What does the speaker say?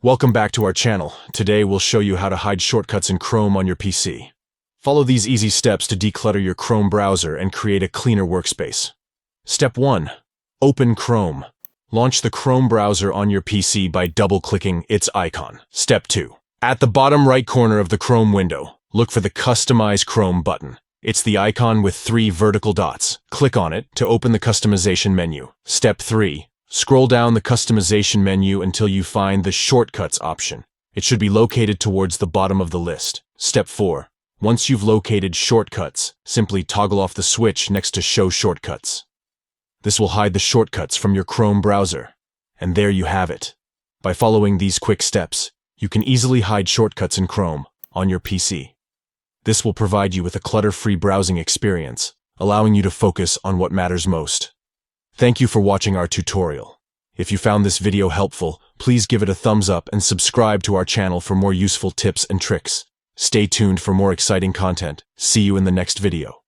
Welcome back to our channel. Today we'll show you how to hide shortcuts in Chrome on your PC. Follow these easy steps to declutter your Chrome browser and create a cleaner workspace. Step 1. Open Chrome. Launch the Chrome browser on your PC by double-clicking its icon. Step 2. At the bottom right corner of the Chrome window, look for the Customize Chrome button. It's the icon with 3 vertical dots. Click on it to open the customization menu. Step 3. Scroll down the customization menu until you find the Shortcuts option. It should be located towards the bottom of the list. Step 4. Once you've located Shortcuts, simply toggle off the switch next to Show Shortcuts. This will hide the shortcuts from your Chrome browser. And there you have it. By following these quick steps, you can easily hide shortcuts in Chrome on your PC. This will provide you with a clutter-free browsing experience, allowing you to focus on what matters most. Thank you for watching our tutorial. If you found this video helpful, please give it a thumbs up and subscribe to our channel for more useful tips and tricks. Stay tuned for more exciting content. See you in the next video.